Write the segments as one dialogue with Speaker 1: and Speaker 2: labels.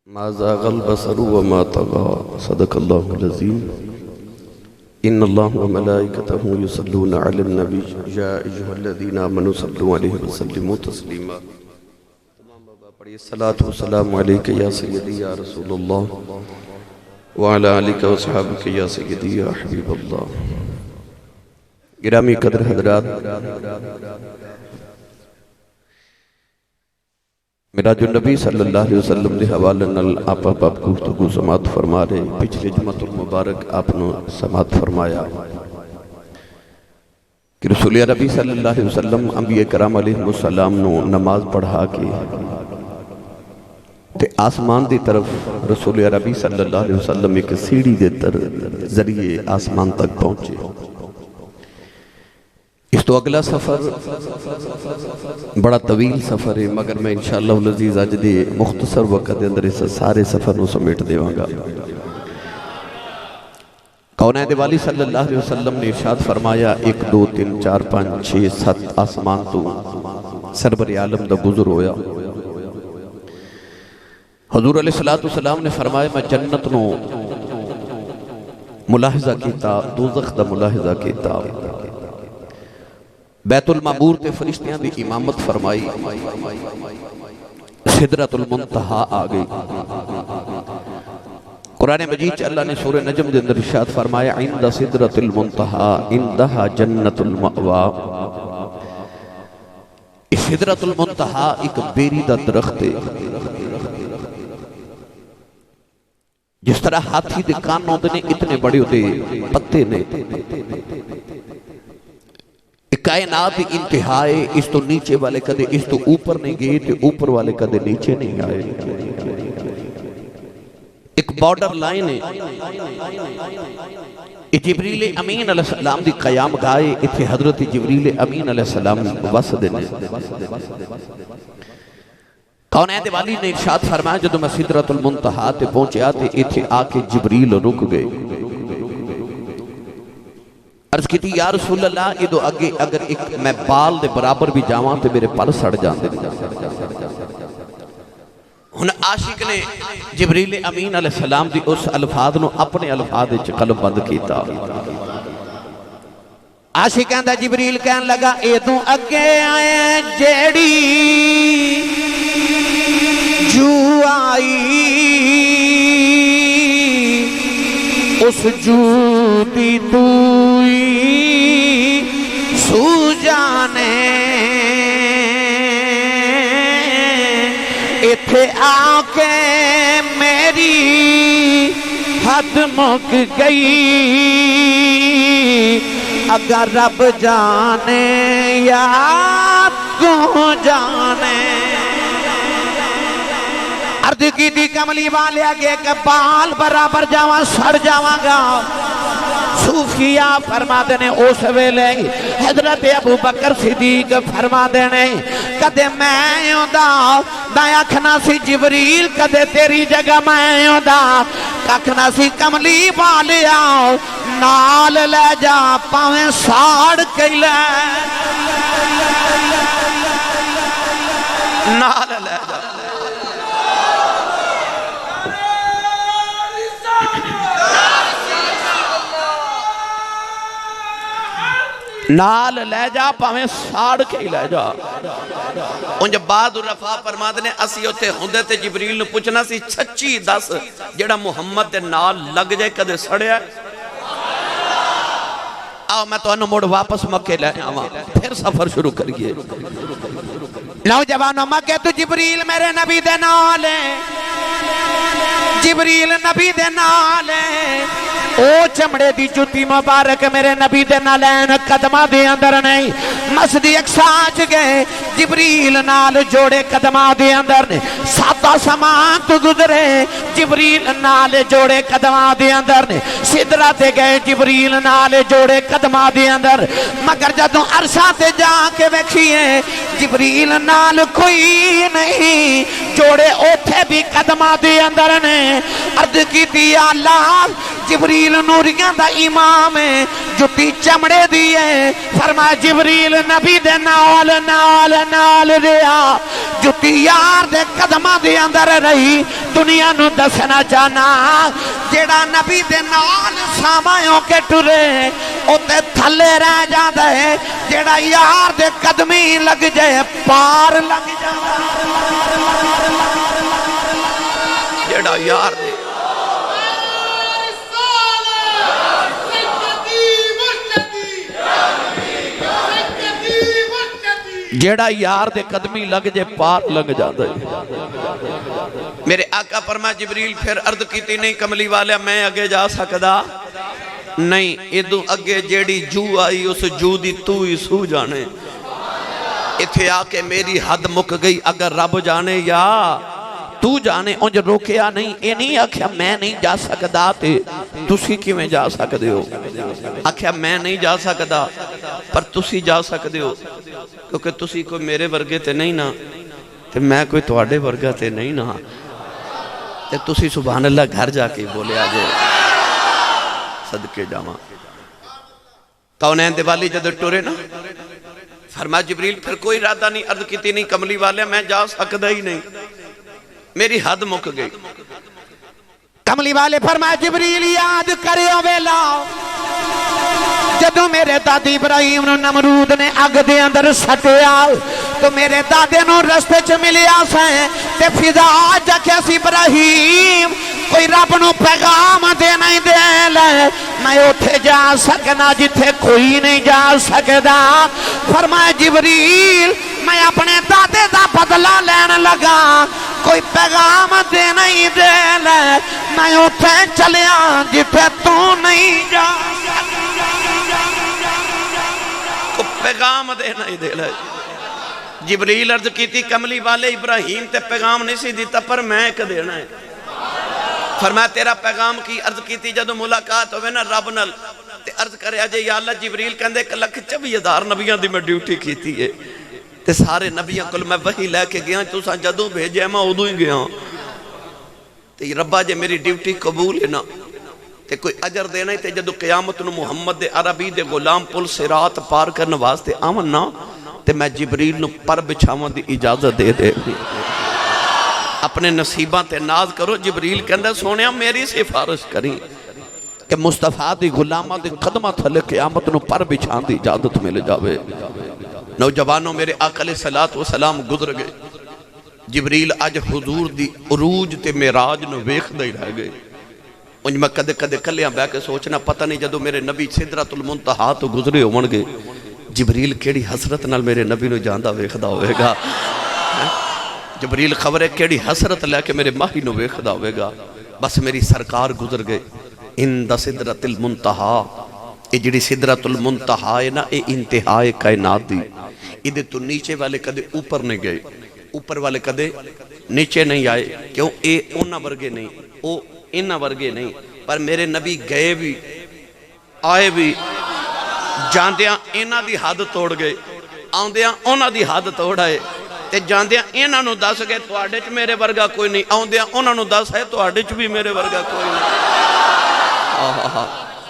Speaker 1: ما زاغ البصر وما طغى صدق الله العظيم ان الله وملائكته يصلون على النبي يا ايها الذين امنوا صلوا عليه وسلموا تسليما الصلاة والسلام عليك يا سيدي يا رسول الله وعلى آلك وصحابك يا سيدي يا حبيب الله گرامی قدر حضرات، میرا جو نبی صلی اللہ علیہ وسلم دے حوالے نال آپ گفتگو سماعت فرما رہے، پچھلے جمعۃ المبارک آپ نے سماعت فرمایا کہ رسول عربی صلی اللہ علیہ وسلم انبیاء کرام علیہ السلام نو نماز پڑھا کے تے آسمان دی طرف رسول عربی صلی اللہ علیہ وسلم ایک سیڑھی دے ذریعے آسمان تک پہنچے۔ اس تو اگلا سفر بڑا طویل سفر ہے، مگر میں انشاءاللہ العزیز آج دے مختصر وقت دے اندر اس سارے سفر نو سمیٹ دے وانگا۔ کونین دے والی صلی اللہ علیہ وسلم نے ارشاد فرمایا 1 2 3 4 5 6 7 آسمان تو سربر عالم دا گزر ہویا۔ حضور علیہ السلام نے فرمایا میں جنت نو ملاحظہ کیتا، دوزخ دا ملاحظہ کیتا، بیت المعمور تے فرشتیاں دی امامت فرمائی، سدرۃ المنتہا آگئی۔ قرآن مجید چا اللہ نے سورہ نجم دے اندر ارشاد فرمایا عند سدرۃ المنتہا عندہا جنت المأوا۔ سدرۃ المنتہا ایک بیری دا درخت ہے، جس طرح ہاتھی دے کان ہوتے نے اتنے بڑے ہوتے پتے نے، کائنات انتہائے، اس تو نیچے والے کدے اس تو اوپر نہیں گئے تے اوپر والے کدے نیچے نہیں آئے، ایک بارڈر لائن ہے۔ جبریل امین علیہ السلام دی قیام گائے، اتھے حضرت جبریل امین علیہ السلام وسط نے۔ کونین دے والی نے ارشاد فرمایا جدو میں سدرۃ المنتہا تے پہنچیا تے اتھے آ کے جبریل رک گئے۔ عرض کی تھی یا رسول اللہ ادو اگے اگر ایک میں بال دے برابر بھی جاواں تے میرے پر سڑ جاندے۔ ہن عاشق نے جبریل امین علیہ السلام دی اس الفاظ نو اپنے الفاظ وچ قلب بند کیتا۔ عاشق کہندا جبریل کہن لگا ادو اگے آئے جیڑی جو آئی اس جو دی توئی سو جانے، اتھے آکے میری حد مک گئی، اگر رب جانے یا تو جانے۔ عرض کی تھی کملی والے آگے کہ بال برابر جاواں سڑ جاواں گا۔ صوفیہ فرما دینے اس ویلے حضرت ابو بکر صدیق فرما دینے کدے میں ہوں دا اکھنا سی جبریل کدے تیری جگہ میں ہوں دا اکھنا سی کملی والے آؤ نال لے جا پاویں ساڑ کے لے نال لے جا نال لے جا پاویں ساڑ کے لے جا۔ ان جب بعد رفا فرماد نے اسی ہوتے ہوندے تے جبریل نے پوچھنا سی سچی دس جڑا محمد دے نال لگ جائے کدے سڑیا ہے؟ آؤ میں تو انہوں موڑ واپس مکے لے آواں پھر سفر شروع کریے۔ نوجوانوں مکے تو جبریل میرے نبی دے نال ہے، جبریل نبی دے نال ہے، او چمڑے دی جوتی مبارک میرے نبی دے نالین قدمہ دے اندر نہیں، مسجد اقصی آج گئے جبریل نال جوڑے قدمہ دے اندر نہیں، 7 سمان تو گزرے جبریل نال جوڑے قدمہ دے اندر نہیں، سدرہ گئے جبریل نال جوڑے قدمہ دے اندر، مگر جدوں عرشہ تے جا کے ویکھیے جبریل نال کوئی نہیں، جوڑے اوتھے بھی قدمہ دے اندر نے۔ عرض کی تھی اللہ جبریل نوریاں دا امام ہے جتی چمڑے دیئے فرمایا جبریل نبی دے نال نال نال ریا جتی یار دے قدمہ دے اندر رہی دنیا نو دسنا چاہنا جیڑا نبی دے نال سامایوں کے ٹرے او تے تھلے رہ جاندہ ہے جیڑا یار دے قدمی لگ جائے پار لگ جاندہ جیڑا یار دے جیڑا یار دے قدمی لگ جے پار لگ جاتا ہے میرے آقا فرما جبریل پھر عرض کیتی نہیں کملی والے میں اگے جا سکدا نہیں ادو اگے جیڑی جو آئی اس جو دی تو ہی سو جانے اتھے آکے میری حد مک گئی اگر رب جانے یا تو جانے انج روکیا نہیں اے نہیں آکھیا میں نہیں جا سکدا تے تسی کی میں جا سکدے ہو آکھیا میں نہیں جا سکدا پر تسی جا سکدے ہو کیونکہ تسی کوئی میرے ورگے تے نہیں نا تے میں کوئی تواڈے ورگا تے نہیں نا تے تسی سبحان اللہ گھر جا کے بولے آجے صدقے جاواں کونین دیوالی جد ٹورے نا فرما جبریل پھر کوئی ارادہ نہیں عرض کیتی نہیں کملی والے میں جا سکدا ہی نہیں میری حد مک گئی کملی والے فرما جبریل یاد کریو ویلا جدو میرے دادی ابراہیم نو نمرود نے اگ دے اندر سٹیا تو میرے دادے نو رستے چ ملیا سائیں تے فضا جکھے سی ابراہیم کوئی رب نو پیغام دے نہیں دے لے میں اٹھے جا سکنا جتھے کوئی نہیں جا سکدا فرمائے جبریل میں اپنے دادے دا بدلہ لین لگا کوئی پیغام دے نہیں دے لے میں اٹھے چلیا جتھے تو نہیں جا کو پیغام دے نہیں دے لے جبریل عرض کی تھی کملی والے ابراہیم تے پیغام نہیں سی دیتا پر میں ایک دینا ہے فرمایا تیرا پیغام کی عرض کی تھی جدو ملاقات ہوئے نا رب نل تے عرض کرے آجے یا اللہ جبریل کہندے کہ 1,24,000 نبیاں دی میں ڈیوٹی کی تھی ہے تے سارے نبیاں کل میں وہی لے کے گیا تو ساں جدوں بھیجے میں ادو ہی گیا تے ربا جے میری ڈیوٹی قبول ہے نا تے کوئی اجر دینا ہی تے جدو قیامت نو محمد عربی دے غلام پل صراط پار کرنے واسطے آمن نا تے میں جبریل نو پر بچھاون دی اجازت دے دے اپنے نصیباں تے ناز کرو جبریل کہندے سونیا میری سفارش کریں کہ مصطفیٰ دی غلامہ دی قدمہ تھلے قیامت نو پر بچھان دی اجازت مل جاوے نوجوانوں میرے آقا علیہ السلام گزر گئے جبریل آج حضور دی عروج تے معراج نو ویکھ دے رہ گئے انج میں کدے کدے کلیاں بے کے سوچنا پتہ نہیں جدو میرے نبی سدرۃ المنتہا تو گزرے ہون گے جبریل کیڑی حسرت نال میرے نبی نو جاندہ ویکھدا ہوئے گا جبریل خبر ہے کیڑی حسرت لے کے میرے ماہی نو ویکھدا ہوئے گا بس میری سرکار گزر گئے اندہ سدرۃ المنتہا اے جڑی سدرۃ المنتہا ہے نا اے انتہائے کائنات دی ادھے تو نیچے والے کدے اوپر نہیں گئے اوپر والے کدے نیچے نہیں آئے کیوں اے اونا ورگے نہیں او انہ ورگے نہیں پر میرے نبی گئے بھی آئے بھی جاندیاں انہ دی حد توڑ گئے آندیاں انہ دی حد توڑ آئے تے جاندیاں انہ نو دس گئے تو آڑے چ میرے ورگا کوئی نہیں آندیاں انہ نو دس ہے تو آڑے چ بھی میرے ورگا کوئی نہیں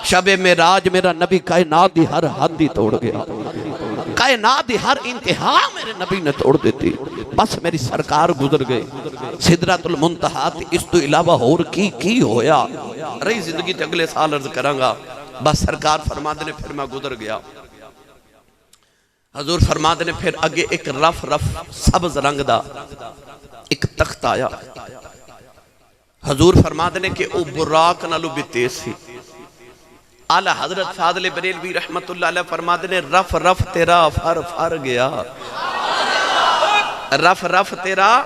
Speaker 1: شب معراج میرا نبی کائنات دی ہر حد دی توڑ گیا کائنات دی ہر انتہا میرے نبی نے توڑ دیتی بس میری سرکار گزر گئے سدرۃ المنتہا اس تو علاوہ اور کی ہویا رہی زندگی تے اگلے سال عرض کرانگا بس سرکار فرماتے نے پھر میں گزر گیا حضور فرماتے نے پھر اگے ایک رف سبز رنگ دا ایک تخت آیا حضور فرماتے نے کہ او براق نالو بھی تیز سی اعلی حضرت فاضل بریلوی رحمت اللہ علیہ فرماتے نے رف تیرا فر گیا رف تیرا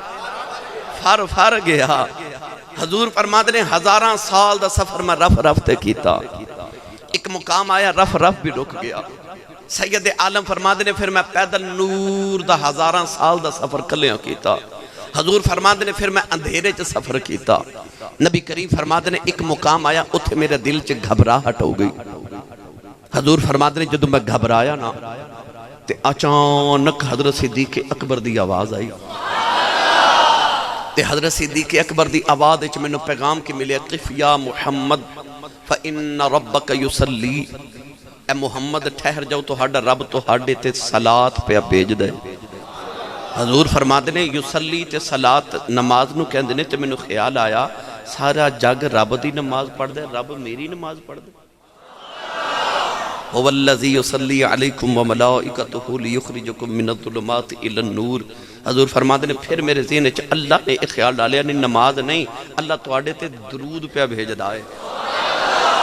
Speaker 1: فر گیا حضور فرماتے نے 1000 سال دا سفر میں رف تے کیتا ایک مقام آیا رف بھی رک گیا سید عالم فرماتے نے پھر میں پیدل نور دا 1000 سال دا سفر کلیاں کیتا حضور فرماتے نے پھر میں اندھیرے چ سفر کیتا نبی کریم فرماتے نے ایک مقام آیا اتھے میرے دل چ گھبراہٹ ہو گئی حضور فرماتے نے جدو میں گھبرایا نا تے اچانک حضرت صدیق اکبر دی آواز آئی
Speaker 2: تے حضرت صدیق اکبر دی آواز وچ مینوں پیغام کی ملیا قف یا محمد فإن ربک یصلی، اے محمد ٹھہر جاؤ تہاڈا رب تہاڈے تے صلاۃ پہ بھیج دے۔ حضور فرماتے نے یصلی تے صلاۃ نماز نو کہندے نے، تے مینوں خیال آیا سارا جگ رب دی نماز پڑھ دے، رب میری نماز پڑھ دے۔ هو الذی یصلی علیکم وملائکتہ لیخرجکم من الظلمات الی النور۔ حضور فرماتے نے پھر میرے ذہن وچ اللہ نے ایک خیال ڈالیا نہیں نماز نہیں، اللہ تواڈے تے درود پہ بھیجدا ہے۔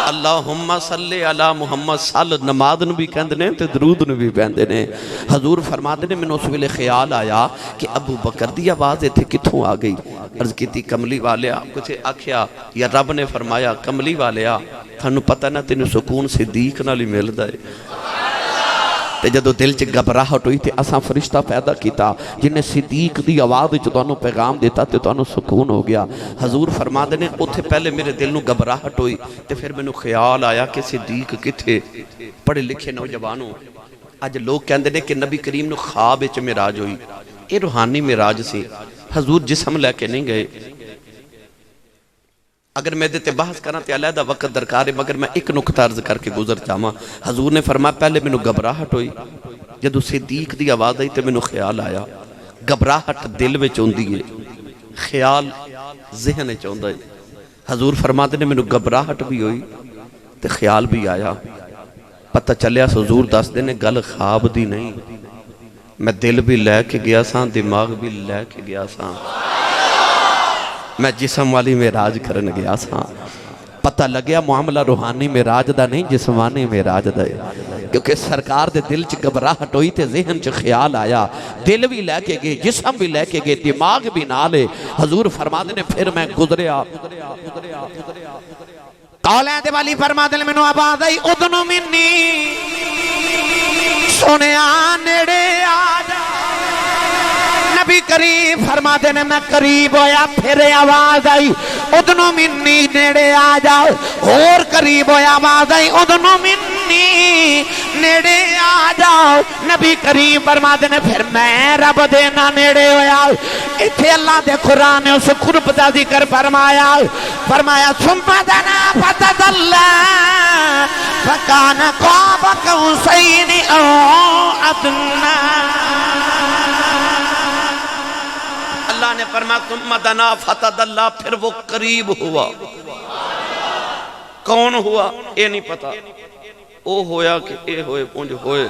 Speaker 2: اللہم صلی علی محمد صلی نماز نو بھی کہندے نے تے درود نو بھی پہندے نے۔ حضور فرماتے نے مینوں اس ویلے خیال آیا کہ ابو بکر دی آواز ایتھے کتھوں آ گئی؟ عرض کیتی کملی والیا، کچھ آکھیا یا رب نے فرمایا کملی والیا تھانوں پتہ نہ تینوں سکون صدیق نال ہی ملدا ہے۔ تے جدو دل چ گھبراہٹ ہوئی تے اساں فرشتہ پیدا کیتا جن نے صدیق دی آواز وچ تانوں پیغام دیتا تے تانوں سکون ہو گیا۔ حضور فرماتے نے اوتھے پہلے میرے دل نو گھبراہٹ ہوئی تے پھر مینوں خیال آیا کہ صدیق کتھے؟ پڑھے لکھے نوجوانوں اج لوگ کہندے نے کہ نبی کریم نو خواب وچ معراج ہوئی، اے روحانی معراج سی، حضور جسم لے کے نہیں گئے۔ اگر میں دیتے بحث کرنا تے علیحدہ وقت درکار ہے، مگر میں ایک نکتہ عرض کر کے گزر جاواں۔ حضور نے فرمایا پہلے مینوں گھبراہٹ ہوئی، جدو صدیق دی آواز آئی تے مینوں خیال آیا۔ گھبراہٹ دل وچ ہوندی ہے، خیال ذہن وچ ہوندا ہے۔ حضور فرماتے نے مینوں گھبراہٹ بھی ہوئی تے خیال بھی آیا۔ پتہ چلیا حضور دس دے نے گل خواب دی نہیں، میں دل بھی لے کے گیا ساں، دماغ بھی لے کے گیا ساں، میں جسم والی معراج کرن گیا ساں۔ پتہ لگیا معاملہ روحانی معراج دا نہیں جسمانی معراج دا ہے، کیونکہ سرکار دے دل چ گھبراہٹ ہوئی تے ذہن چ خیال آیا، دل بھی لے کے گئے، جسم بھی لے کے گئے، دماغ بھی نالے۔ حضور فرماتے نے پھر میں گزریا۔
Speaker 1: قولین دے والی فرماتے نے مینوں آواز آئی اذن منی، سنیا نیڑے آ جا۔ نبی کریم فرماتے نے میں قریب ہویا، پھر آواز آئی اذن منی، نیڑے آ جاؤ۔ اور قریب ہویا، آواز آئی اذن منی، نیڑے آ جاؤ۔ نبی کریم فرماتے نے پھر میں رب دینا نیڑے ہویا۔ اتھے اللہ دے قرآن نے اس قرب دا ذکر فرمایا، فرمایا ثم دنا فتدلی فکان قاب قوسین او ادنی۔ اللہ نے فرمایا ثم دنا فتدلی، پھر وہ قریب ہوا۔ کون ہوا اے نہیں پتا، او ہویا کہ اے ہوئے پونج ہوئے،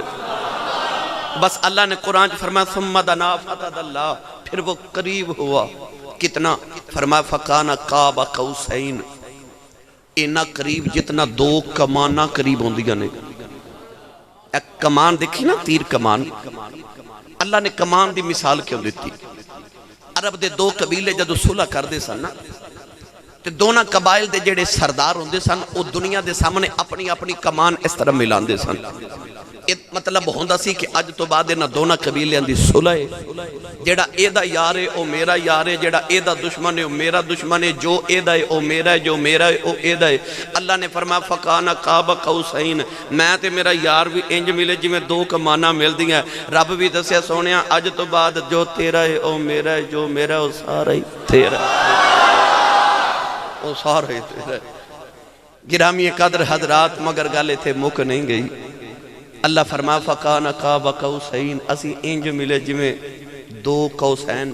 Speaker 1: بس اللہ نے قرآن فرمایا ثم دنا فتدلی، پھر وہ قریب ہوا۔ کتنا؟ فرمایا فکان قاب قوسین، اینا قریب جتنا دو کمانہ قریب ہوندیاں نے۔ ایک کمان دیکھی نا، تیر کمان، اللہ نے کمان دی مثال کیوں دیتی؟ عرب دے دو قبیلے جدو صلح کر دے سن نا، تے دونوں قبائل دے جڑے سردار ہوندے سن او دنیا دے سامنے اپنی اپنی کمان اس طرح ملان دے سن۔ مطلب ہوندا سی کہ اج تو بعد انہاں دونوں قبیلیاں دی صلح ہے، جڑا اے دا یار ہے او میرا یار ہے، جڑا اے دا دشمن ہے او میرا دشمن ہے، جو اے دا ہے او میرا ہے، جو میرا ہے او اے دا ہے۔ اللہ نے فرمایا فکان قاب قوسین، میں تے میرا یار بھی انج ملے جویں دو کماناں ملدیاں۔ رب بھی دسیا سونیا اج تو بعد جو تیرا ہے او میرا ہے، جو میرا او سارا ہی تیرا ہے، او سارا ہی تیرا ہے۔ گرامی قدر حضرات، مگر گل تھے مک نہیں گئی۔ اللہ فرمایا فکان قاب قوسین، اسی انج ملے جویں دو قوسین،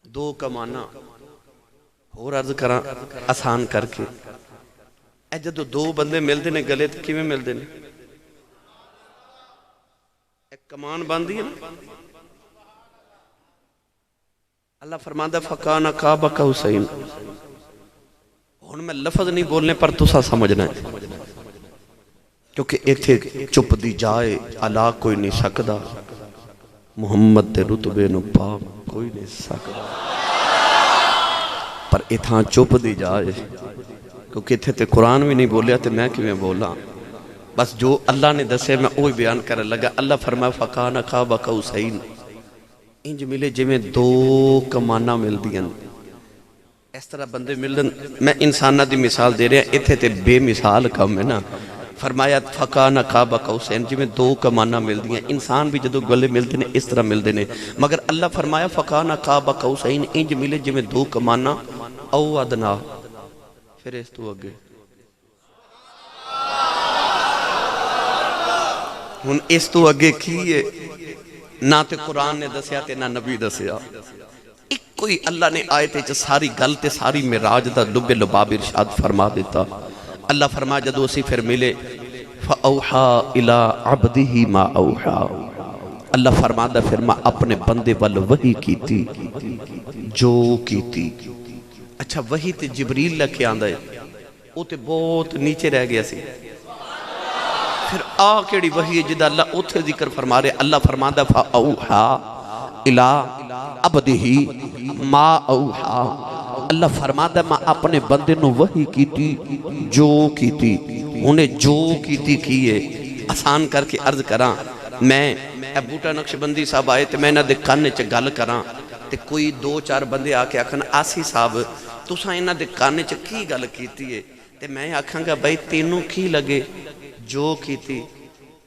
Speaker 1: دو کمانہ۔ اور عرض کراں آسان کر کے، اے جدو دو بندے ملدے نے گلے تے کیویں ملدے نے؟ ایک کمان باندھی ہے نا، اللہ فرماتا فکان قاب قوسین۔ ہن میں لفظ نہیں بولنے پر تسا سمجھنا ہے، کیونکہ ایتھے چپ دی جائے علا کوئی نہیں سکدا، محمد دے رتبے نو پا کوئی نہیں سکدا، پر اتھاں چپ دی جائے، کیونکہ اتھے تے قرآن بھی نہیں بولیا تے میں کیویں بولا، بس جو اللہ نے دسے میں وہی بیان کرنے لگا۔ اللہ فرمایا فکان قاب قوسین، انج ملے جویں دو کمانہ مل دیاں، اس طرح بندے ملن۔ میں انسانہ دی مثال دے رہا، اتھے تے بے مثال کم ہے نا،
Speaker 2: فرمایا فکان قاب قوسین جی میں دو کمانہ مل دیا انسان بھی جدو گلے ملتے ہیں اس طرح ملتے ہیں مگر اللہ فرمایا فکان قاب قوسین انج ملے جی میں دو کمانہ او ادنا پھر اس تو اگے ہن اس تو اگے کی ہے نہ تے قرآن نے دسیا تے نہ نبی دسیا ایک کوئی اللہ نے آیت چ ساری گل تے ساری معراج دا لب لباب ارشاد فرما دیتا اللہ فرما جدو اسی پھر ملے فَأَوْحَا إِلَىٰ عَبْدِهِ مَا أَوْحَا اللہ فرما دا پھر میں اپنے بندے وال وحی کی تھی جو کی تھی اچھا وحی تے جبریل لکھے آندہ ہے وہ تے بہت نیچے رہ گیا سی پھر کیڑی وحی ہے جدہ اللہ اتھے ذکر فرما رہے اللہ فرما دا فَأَوْحَا إِلَىٰ عَبْدِهِ مَا أَوْحَا اللہ فرما دا میں اپنے بندے نو وحی کی تھی جو کی تھی انہیں جو کیتی کیے آسان کر کے عرض کراں میں بوٹا نقش بندی صاحب آئے تے میں نہ دے کانے چے گل کراں تے کوئی دو چار بندے آکے آکھن آسی صاحب تُساں انہ دے کانے چے کی گل کیتی ہے تے میں آکھاں گا بھائی تینوں کی لگے جو کیتی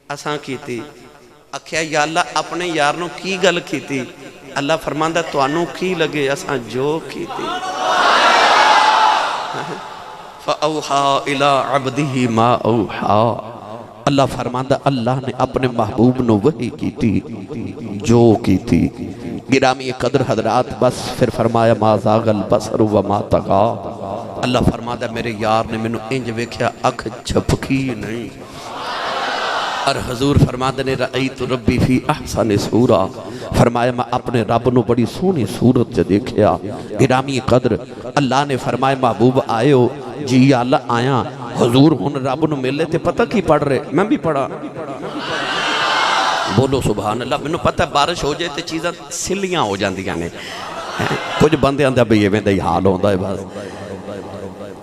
Speaker 2: آسان کیتی آکھیا یا اللہ اپنے یارنوں کی گل کیتی اللہ فرماندہ توانوں کی لگے آسان جو کیتی فَأَوْحَا إِلَىٰ عَبْدِهِ مَا أَوْحَا اللہ فرماندہ اللہ نے اپنے محبوب نو وحی کی تھی جو کی تھی گرامی قدر حضرات بس پھر فرمایا ما زاغ البصر وما طغا اللہ فرماندہ میرے یار نے میں نو انج ویکھیا اکھ جھپکی نہیں اور حضور فرماندہ نے رأیت ربی فی احسن سورہ فرمایا میں اپنے رب نو بڑی سونی صورت سے دیکھیا گرامی قدر اللہ نے فرمایا محبوب آئے ہو جی یا اللہ آیا حضور ہن رب نو ملے تے پتہ کی پڑھ رہے میں بھی پڑھا بولو سبحان اللہ میں نو پتہ بارش ہو جائے تے چیزاں سلیاں ہو جاندیاں نے کچھ بندے آندے بھئی میں دے حال ہوندا ہے بس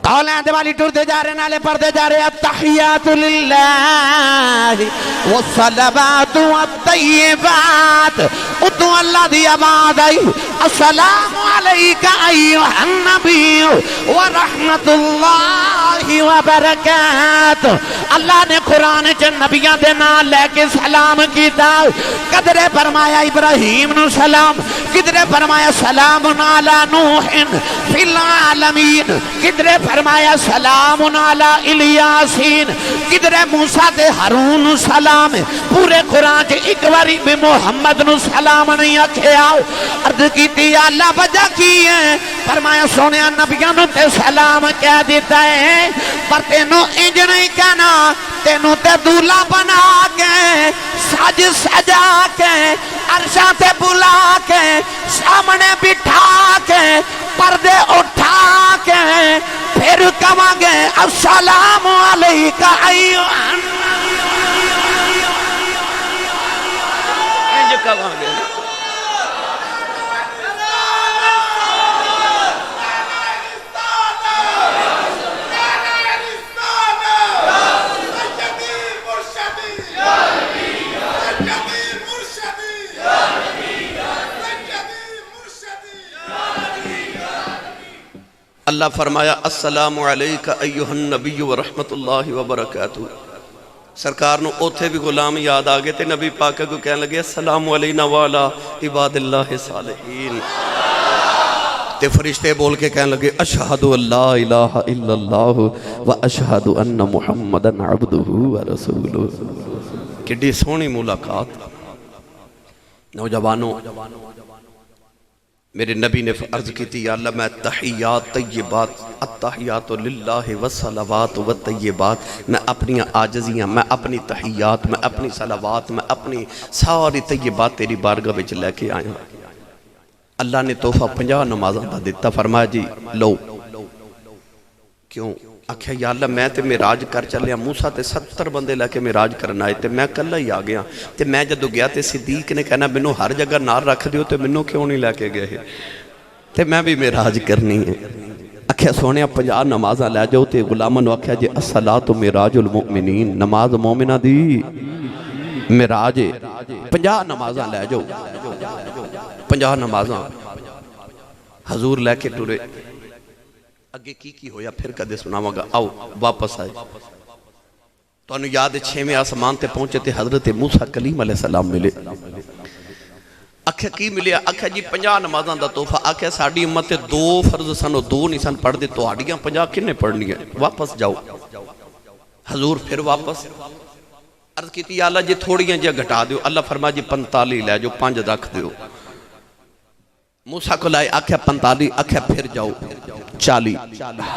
Speaker 1: قولیں دے والی ٹور دے جا رہے نالے پر دے جا رہے التحیات للہ والصلوات والطیبات اتو اللہ دی آباد آئی السلام علیکہ ایوہ النبی ورحمت اللہ وبرکاتہ اللہ نے قرآن چے نبیاں دے نال لے کے سلام کیتا قدرے فرمایا ابراہیم نو سلام قدرے فرمایا سلام علی نوح فی العالمین قدرے فرمایا سلام علی الیاسین قدرے موسیٰ تے ہارون سلام پورے قرآن چے ایک باری بھی محمد نو سلام نہیں آکھے آؤ عرض کیتی یا اللہ وجہ کی ہے فرمایا سونے نبیوں تے سلام کہہ دیتا ہے پر تینوں انج نہیں کہنا تینوں تے دولا بنا کے سج سجا کے عرشاں تے بلا کے سامنے بٹھا کے پردے اٹھا کے پھر کہاں گے السلام علیکہ ایوہ
Speaker 2: انج کہاں گے اللہ فرمایا السلام علیکہ ایوہ النبی ورحمت اللہ وبرکاتہ سرکار نو اوتھے بھی غلام یاد آگے تے نبی پاکہ کو کہنے لگے السلام علینا والا عباد اللہ صالحین تے فرشتے بول کے کہنے لگے اشہد اللہ الہ الا اللہ و اشہد ان محمدن عبدہ و رسولہ کڈی سونی ملاقات نوجوانوں میرے نبی نے عرض کی تھی یا اللہ میں تحیات طیبات التحیات للہ والصلوات والطیبات میں اپنی عاجزیاں میں اپنی تحیات میں اپنی صلوات میں اپنی ساری طیبات تیری بارگاہ وچ لے کے آیا اللہ نے تحفہ 50 نمازاں دا دیتا فرمایا جی لو کیوں آکھیا یا اللہ میں تے معراج کر چلیا موسیٰ تے 70 بندے لے کے معراج کرنا آئے تے میں کلہ ہی آ گیا تے میں جدو گیا تے صدیق نے کہنا منو ہر جگہ نار رکھ دیو تے منو کیوں نہیں لے کے گئے تے میں بھی معراج کرنی ہے آکھیا سونے 50 نمازاں لے جاؤ تے غلامہ نو آکھیا جی الصلاۃ معراج المؤمنین نماز مومنہ دی معراج 50 نمازاں لے جاؤ 50 نمازاں حضور لے کے ٹرے اگے کی ہویا پھر کدے سناواں گا آؤ واپس آئے تو انہوں یاد 6ویں آسمان تے پہنچے تے حضرت موسیٰ کلیم علیہ السلام ملے. آکھا کی ملے؟ آکھا جی 50 نمازاں دا تحفہ. آکھا ساڑی امت 2 فرض سن و 2 نہیں سن پڑھ دے تو آڑیاں 50 کنے پڑھنی ہے؟ واپس جاؤ. حضور پھر واپس عرض کی تھی یا اللہ جی تھوڑیاں جا گھٹا دیو. اللہ فرما جی 45 لے جو 5 رکھ دیو. موسیٰ کو لائے آکھا 45. آکھا پھر جاؤ 40.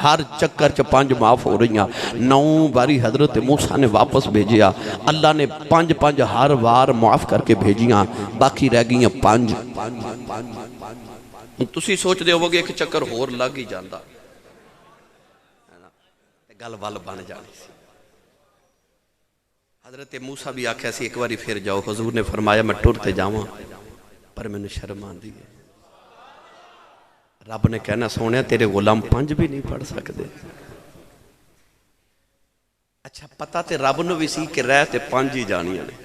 Speaker 2: ہر چکر 5 معاف ہو رہی ہیں. 9 باری حضرت موسیٰ نے واپس بھیجیا. اللہ نے 5 ہر وار معاف کر کے بھیجیاں. باقی رہ گئی ہیں 5. تسی سوچ دے ہوگے ایک چکر ہور لگ ہی جاندہ گل وال بن جانی سی. حضرت موسیٰ بھی آکھا سی ایک باری پھر جاؤ. حضور نے فرمایا میں ٹرتے جاؤں پر میں نے شرم آن دی ہے. رب نے کہنا سونے تیرے غلام 5 بھی نہیں پڑھ سکتے. اچھا پتہ تے رب نے بھی سی کہ رہ تے 5 ہی جانیاں نے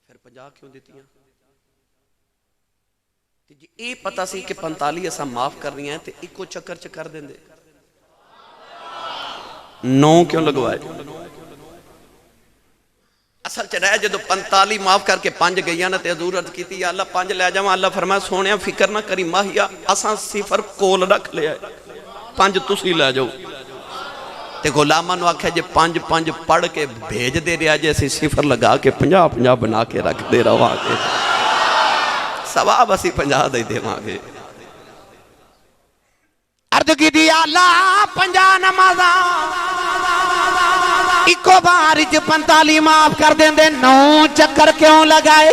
Speaker 2: پھر 50 کیوں دیتی ہیں؟ جی اے پتہ سی کہ 45 ایسا معاف کر رہی ہیں تے ایک کو چکر چکر دیں دے 9 کیوں لگوائے؟ اصل چ رہ جدو 45 معاف کر کے 5 گئیاں نا تے حضور عرض کی تھی یا اللہ 5 لے جاؤں. اللہ فرمایا سونے فکر نہ کری ماہیا اساں 0 کول رکھ لیا 5 تسی لے جاؤ. تے غلاماں نو آکھیا جے 5 پڑھ کے بھیج دے رہا جیسے 0 لگا کے 50 بنا کے رکھ دے رہا آگے ثواب اسی 50 دے دے مانگے.
Speaker 1: عرض کی دی اللہ 50 نمازاں ایکو بارج 45 معاف کر دیں دے 9 چکر کیوں لگائے؟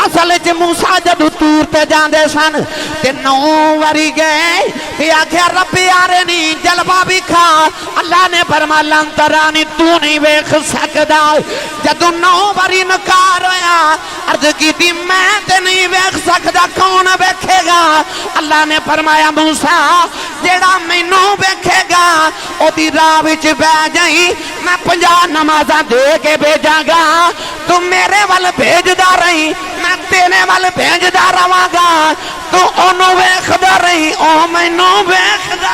Speaker 1: اصل چ موسیٰ جدو تور تے جاندے سن تے 9 وری گئے تے آکھیا رب یارے نہیں جلوہ بھی کھا. اللہ نے فرمایا لن ترانی تو نہیں ویکھ سکدا. جدو 9 وری نکار ہویا عرض کیتی میں تے نہیں ویکھ سکدا کون ویکھے گا؟ اللہ نے فرمایا موسیٰ جیڑا مینوں ویکھے گا او دی راہ وچ بیٹھ جائیں میں 50 نمازاں دے کے بھیجاں گا. تو میرے وال بھیجدا رہی میں تیرے وال بھیجدا رہواں گا. تو اونوں ویکھدا رہی او مینوں ویکھدا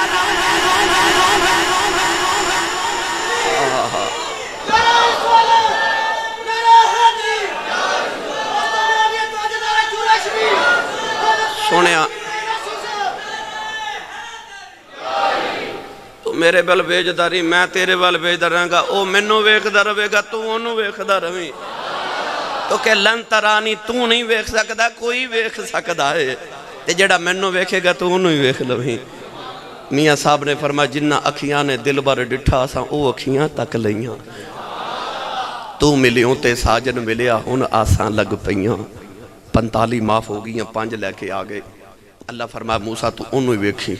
Speaker 2: سونیا تو میرے بل بھیجدا رہی میں تیرے بل بھیجدا رہاں گا. او مینوں ویکھدا رہے گا تو اونوں ویکھدا رہیں. تو کہ لن ترانی تو نہیں ویکھ سکدا کوئی ویکھ سکدا ہے تے جڑا مینوں ویکھے گا تو اونوں ہی ویکھ لویں. میاں صاحب نے فرمایا جنہ اکھیاں نے دل بر ڈٹھا سا او اکھیاں تک لئیاں. تو ملیوں تے ساجن ملیا ہن آساں لگ پئیاں. 45 معاف ہو گئیاں 5 لے کے آگئے. اللہ فرمایا موسیٰ تو انہوں ہی ویکھی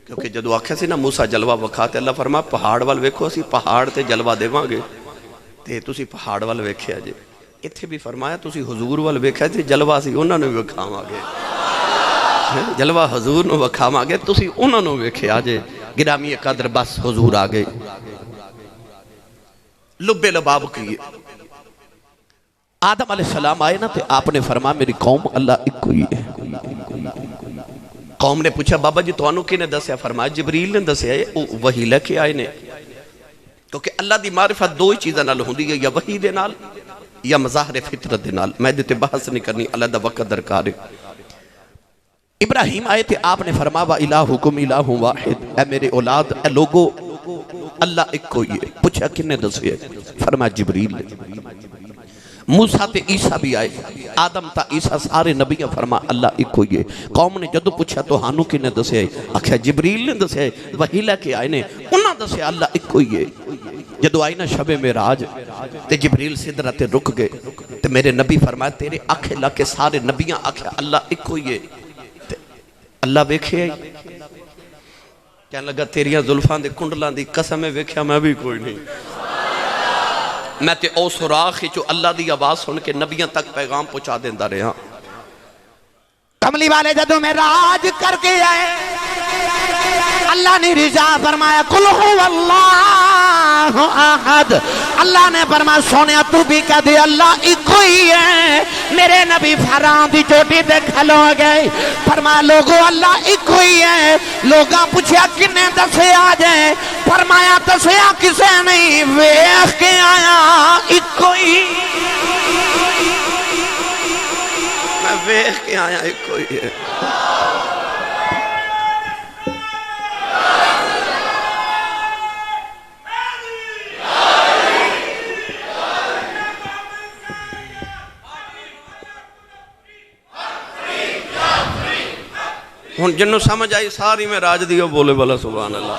Speaker 2: کیونکہ جدو آکھے سی نا موسیٰ جلوہ وکھاتے اللہ فرمایا پہاڑ وال ویکھو اسی پہاڑ تے جلوہ دے مانگے تے تسی پہاڑ وال ویکھے آجے. اتھے بھی فرمایا تسی حضور وال ویکھے تے جلوہ سی انہوں نے وکھا مانگے جلوہ حضور نے وکھا مانگے تسی انہوں نے ویکھے آجے. گرامی قدر بس حضور آگئے لب لباب کیے. آدم علیہ السلام آئے نا تے آپ نے فرمایا میری قوم اللہ ایک کوئی ہے. قوم نے پوچھا بابا جی تو انہوں کی نے دسیا؟ فرمایا جبریل نے دسیا ہے وہی لے کے آئے نے. کیونکہ اللہ دی معرفت 2 ہی چیزیں نال ہوندی ہے یا وحی دے نال یا مظاہر فطرت دے نال. میں دیتے بحث نہیں کرنی اللہ دا وقت درکار ہے. ابراہیم آئے تھے آپ نے فرمایا الہکم الہ واحد اے میرے اولاد اے لوگو اللہ ایک کوئی ہے. پوچھا کن نے دسیا؟ فرمایا جبریل نے. موسیٰ تے عیسیٰ بھی آئے آدم تا عیسیٰ سارے نبیاں فرما اللہ ایک کوئی ہے. قوم نے جدو پوچھا تو ہانو کی نے دسے آکھا جبریل نے دسے وہی لے کے آئے نے انہاں دسے اللہ ایک کوئی ہے. جدو آئی نا شب معراج تے جبریل سدرہ تے رک گئے تے میرے نبی فرمایا تیرے آنکھیں لکے سارے نبیاں آکھا اللہ ایک کوئی ہے. اللہ ویکھے آئی کہنے لگا تیریاں ظلفان دے کنڈلان دی قسم ہے ویکھیا میں بھی کوئی نہیں. میں تے او سراخی جو اللہ دی آواز سن کے نبیاں تک پیغام پہنچا دیندہ رہا.
Speaker 1: کملی والے جدو میں راج کر کے آئے اللہ نے رضا فرمایا قل هو اللہ اللہ احد. اللہ نے فرمایا سونیا تو بھی کہہ دے اللہ ایک ہی ہے. میرے نبی فراں دی چوٹی تے کھلو گئے. فرمایا لوگو اللہ ایک ہی ہے. لوگاں پوچھیا کنے دسے آ جائیں. فرمایا دسیا کسے نہیں, ویکھ کے آیا ایک ہی.
Speaker 2: میں ویکھ کے آیا ایک ہی ہے. ہن جنوں سمجھ آئی ساری میں راج دیو بولے والا سبحان اللہ.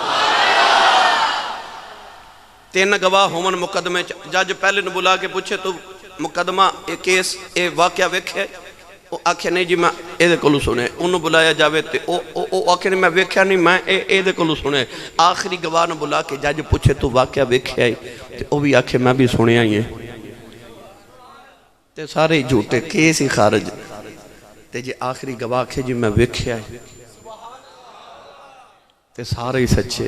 Speaker 2: 3 گواہ ہومن مقدمے, جج پہلے نے بلا کے پوچھے تو مقدمہ اے کیس اے واقعہ ویکھے؟ وہ آکھے نہیں جی میں اے دے کولو سنے. انہوں بلایا جاوے تے او آکھے نہیں میں ویکھیا نہیں, میں اے دے کولو سنے. آخری گواہ نے بلا کے جج پوچھے تو واقعہ ویکھیا ہے تے او بھی آکھے میں بھی سنیا ہی ہے. تے سارے جھوٹے, کیس ہی خارج. تے جی آخری گواہ کھے جی میں ویکھیا ہے تے سارے ہی سچے.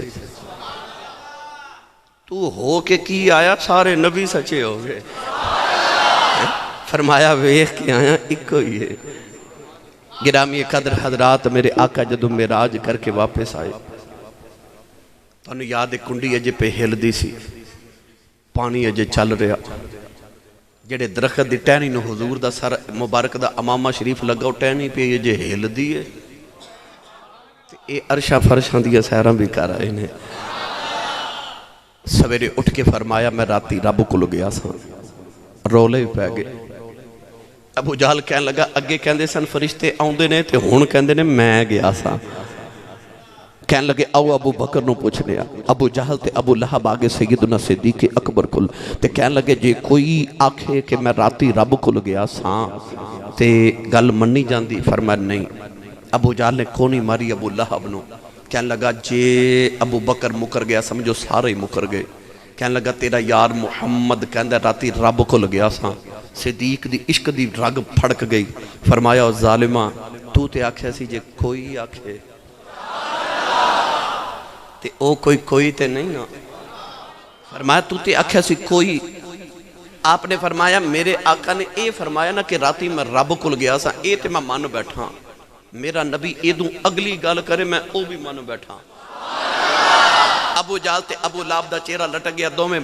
Speaker 2: تو ہو کے کی آیا, سارے نبی سچے ہو گئے. فرمایا ویکھ کے آیا ایک ہی ہے. گرامی قدر حضرات, میرے آقا جدو معراج کر کے واپس آئے تو انہوں یاد کنڈی اجے پہ ہل دی سی, پانی اجے چل رہا. جڑے درخت دی ٹہنی نو حضور دا سر مبارک دا امامہ شریف لگا, ٹہنی پہ اجے ہل دی ہے. اے عرشہ فرشاں دیا سیران بھی کر آئے نے. سویرے اٹھ کے فرمایا میں راتی رب کو لگیا سا. رولے پہ گئے. ابو جہل کہنے لگا اگے کہندے سن فرشتے آؤندے نے تے ہون کہندے نے میں گیا سا. کہنے لگے آؤ ابو بکر نو پوچھنے. ابو جہل تے ابو لہب آگے سیدنا صدیق اکبر کل تے کہنے لگے جے کوئی آکھے کہ میں راتی رب کو لگیا سا تے گل منی جاندی. فرمایا نہیں. ابو جہل نے کونی ماری ابو لہب نو. کہنے لگا جے ابو بکر مکر گیا سمجھو سارے مکر گئے. کہنے لگا تیرا یار محمد کہندہ راتی رب کو لگیا سا. صدیق دی عشق دی رگ پھڑک گئی. فرمایا ظالمہ تو تے آکھے سی جے کوئی آکھے تے او کوئی تے نہیں نا. فرمایا تو تے آکھے سی کوئی. آپ نے فرمایا میرے آقا نے اے فرمایا نا کہ راتی میں رب کو لگیا سا, اے تے میں مان بیٹھا. میرا نبی ایدوں اگلی گال کرے میں او بھی مان بیٹھا. ابو جہل تے ابو لہب دا چہرہ لٹک گیا. دو میں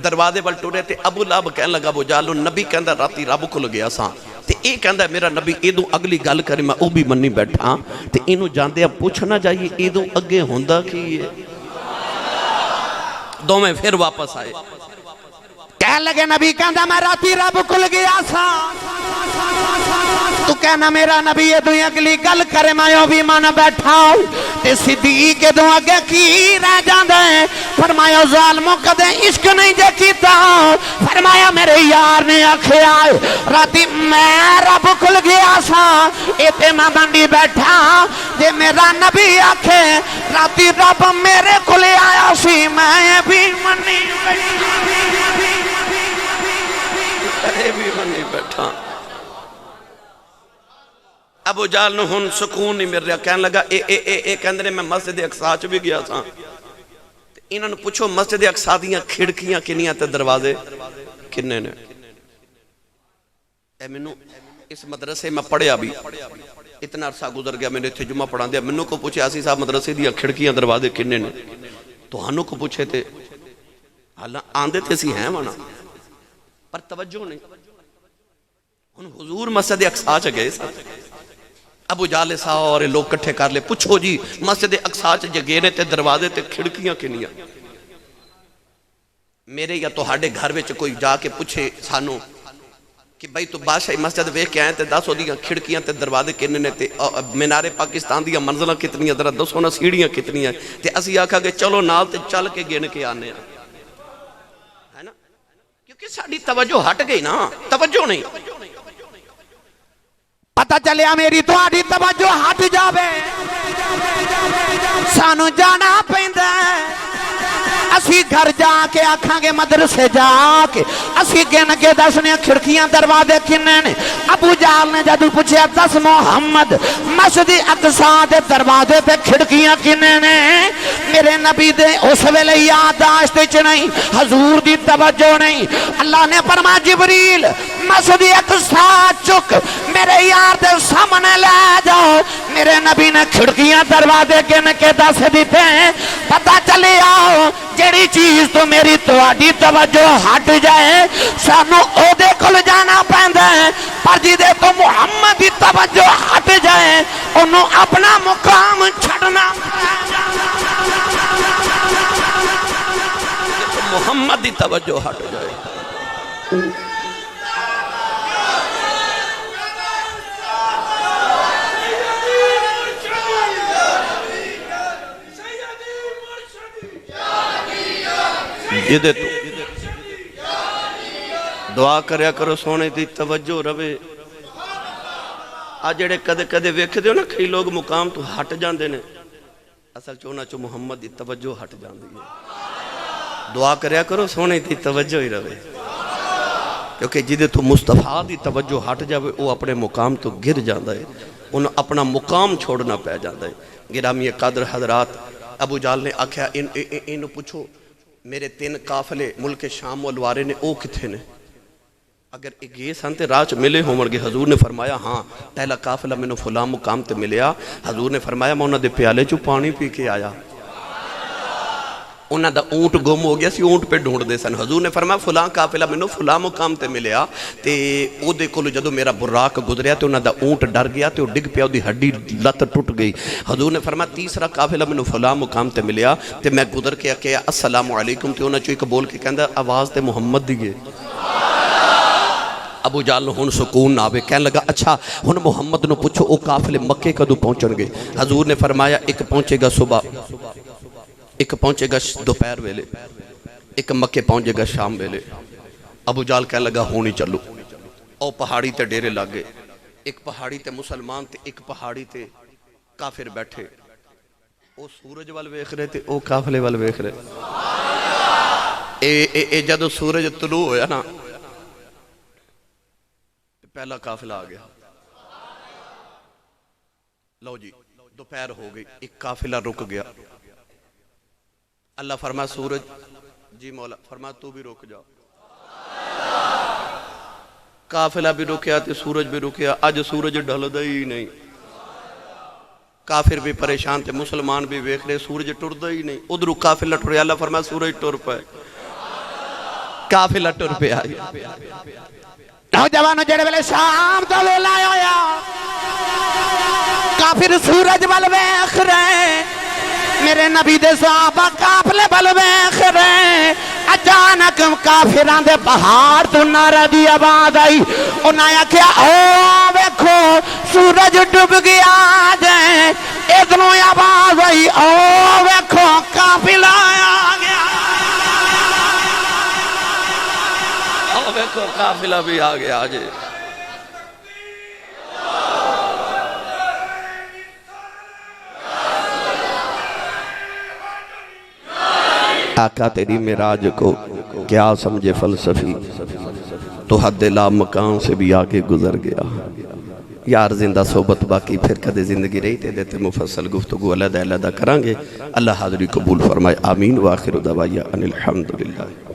Speaker 2: دروازے بل ٹورے تے ابو لہب کہنے لگا ابو جہل نبی کہندہ راتی رب کو لگیا سا تے اے کہندہ میرا نبی ایدوں اگلی گال کرے میں او بھی منی بیٹھا. تے انہوں جاندے اب پوچھنا چاہیے ایدوں اگے ہوندہ کی ہے. دو میں پھر واپس آئے.
Speaker 1: کہنے لگے نبی کہندہ میں راتی رب کو لگیا سا. تو کہنا میرا نبی یہ دو اگلی گل کرے میں یوں بھی من بیٹھا ہوں. تے صدیق دو اگے کی رہ جاندے. فرمایا ظالموں کدے عشق نہیں جے کیتا. فرمایا میرے یار نے آکھے آئے راتی میں رب کھل گیا سا, ایتے میں بندی بیٹھا. جے میرا نبی آکھے راتی رب میرے کھلے آیا سی میں بھی منی
Speaker 2: بیٹھا. ابو جہل نو ہن سکون نہیں مل رہا. کہنے لگا اے کہندے نے میں مسجد اقصی چ بھی گیا سا. انہاں نو پوچھو مسجد اقصی دیاں کھڑکیاں کنیاں تے دروازے کنے نے. اے منو اس مدرسے میں پڑھیا بھی اتنا عرصہ گزر گیا, میں نے اتنے جمعہ پڑھا دیا. منو کو پوچھے آسی صاحب مدرسے دیاں کھڑکیاں دروازے کنے نے, تو ہنو کو پوچھے تے آندے تے سی ہیں مانا پر توجہ نہیں. ان حضور مسجد اقصی چ گئے ساتھ. ابو جہل سارے لوگ کٹھے کر لے. پوچھو جی مسجد اقصی چ جگے نے تے دروازے تے کھڑکیاں کنیاں. میرے یا تہاڈے گھر وچ کوئی جا کے پوچھے سانو کہ بھائی تو بادشاہی مسجد ویکھ کے آئے تے دس دیاں کھڑکیاں تے دروازے کنے نے تے مینار پاکستان دیاں منزلاں کتنیاں ذرا دسو نا سیڑھیاں کتنیاں تے اسی آکھا کہ چلو نال تے چل کے گن کے آنے ہے نا, کیونکہ ساڈی توجہ ہٹ گئی نا. توجہ نہیں.
Speaker 1: پتہ چلیا میری تہاڈی توجہ ہٹ جاوے سانو جانا پیندا. اسی گھر جا کے آکھاں گے مدرسے جا کے اسی گن کے دسنے کھڑکیاں دروازے کنے نے ابو جہل نے جدو پوچھا 10 محمد مسجد اقصی دے دروازے تے کھڑکیاں کنے نے میرے نبی دے اس ویلے یادداشت وچ نہیں حضور دی توجہ نہیں اللہ نے فرمایا جبریل مسجد اقصی چک میرے یار دے سامنے لے جاؤ میرے نبی نے کھڑکیاں دروازے گن کے دس دیتے ہیں پتہ چلے آؤ جڑی چیز تو میری تواڈی توجہ ہٹ جائے سانو او دے کول جانا پیندا ہے پر جی دے تو محمد دی توجہ ہٹ جائے انہوں اپنا مقام چھڑنا
Speaker 2: محمد دی توجہ ہٹ جائے یہ دے تو دعا کریا کرو سونے دی توجہ روے آج جڑے کدے کدے ویکھ دیو نا کئی لوگ مقام تو ہٹ جاندے نے اصل چونا چو محمد دی توجہ ہٹ جاندی ہے دعا کریا کرو سونے دی توجہ ہی روے کیونکہ جدے تو مصطفیٰ دی توجہ ہٹ جاوے وہ اپنے مقام تو گر جاندہ ہے انہوں اپنا مقام چھوڑنا پہ جاندہ ہے گرامی قدر حضرات ابو جہل نے آکھیا انہوں پوچھو میرے 3 قافلے ملک شام والوارے نے او کتھے نے اگر ایک یہ سانتے راج ملے ہوں مرگے حضور نے فرمایا ہاں پہلا قافلہ میں نے فلاں مقام تے ملیا حضور نے فرمایا میں انہوں دے پیالے چو پانی پی کے آیا انہوں دا اونٹ گم ہو گیا سی اونٹ پہ ڈھونڈ دے سن حضور نے فرمایا فلاں قافلہ میں نے فلاں مقام تے ملیا تے او دے کولو جدو میرا براق گزریا تے انہوں دا اونٹ ڈر گیا تے او ڈگ پیا دی ہڈی لت ٹوٹ گئی حضور نے فرمایا تیسرا قافلہ میں نے فلاں مقام تے ملیا تے میں گزر کے کہا السلام علیکم تے انہوں چو ایک بول کے کہندہ آواز تے محمد دیئے ابو جہل ہن سکون نہ آوے کہنے لگا اچھا ہن محمد نو پوچھو او قافلے مکے کدو پہنچن گے حضور نے فرمایا ایک پہنچے گا صبح ایک پہنچے گا دوپہر ویلے ایک مکے پہنچے گا شام ویلے ابو جہل کہنے لگا ہونی چلو او پہاڑی تے ڈیرے لگے ایک پہاڑی تے مسلمان تے ایک پہاڑی تے کافر بیٹھے او سورج وال ویکھ رہے تے او قافلے وال ویکھ رہے اے جدو سورج طلوع ہویا نا پہلا قافلہ آ گیا لو جی دوپہر ہو گئی ایک قافلہ رک گیا اللہ فرما سورج جی مولا فرما تو بھی رک جاؤ قافلہ بھی رکیا تے سورج بھی رکیا آج سورج ڈھل دا ہی نہیں کافر بھی پریشان تے مسلمان بھی ویکھ رہے سورج ٹر دا ہی نہیں ادھر قافلہ ٹریا اللہ فرما سورج ٹر پائے قافلہ ٹر پہ آئی
Speaker 1: نوجوانوں جڑے ویلے شام دا ویلا ہویا کافر سورج ول ویکھ رہے میرے نبی دے صحابہ قافلے ول ویکھ رہے اچانک کافراں دے پہاڑ تو نعرہ دی آواز آئی انہاں آکھیا او ویکھو سورج ڈوب گیا جے ادھروں آواز آئی او ویکھو قافلہ آ گیا
Speaker 2: او ویکھو قافلہ بھی آ گیا آجے آقا تیری معراج کو کیا سمجھے فلسفی تو حد لا مکان سے بھی آگے گزر گیا یار زندہ صحبت باقی پھر کدے زندگی رہی تے دیتے مفصل گفتگو علیحدہ کرانگے اللہ حاضری قبول فرمائے آمین وآخر دعوایا ان الحمدللہ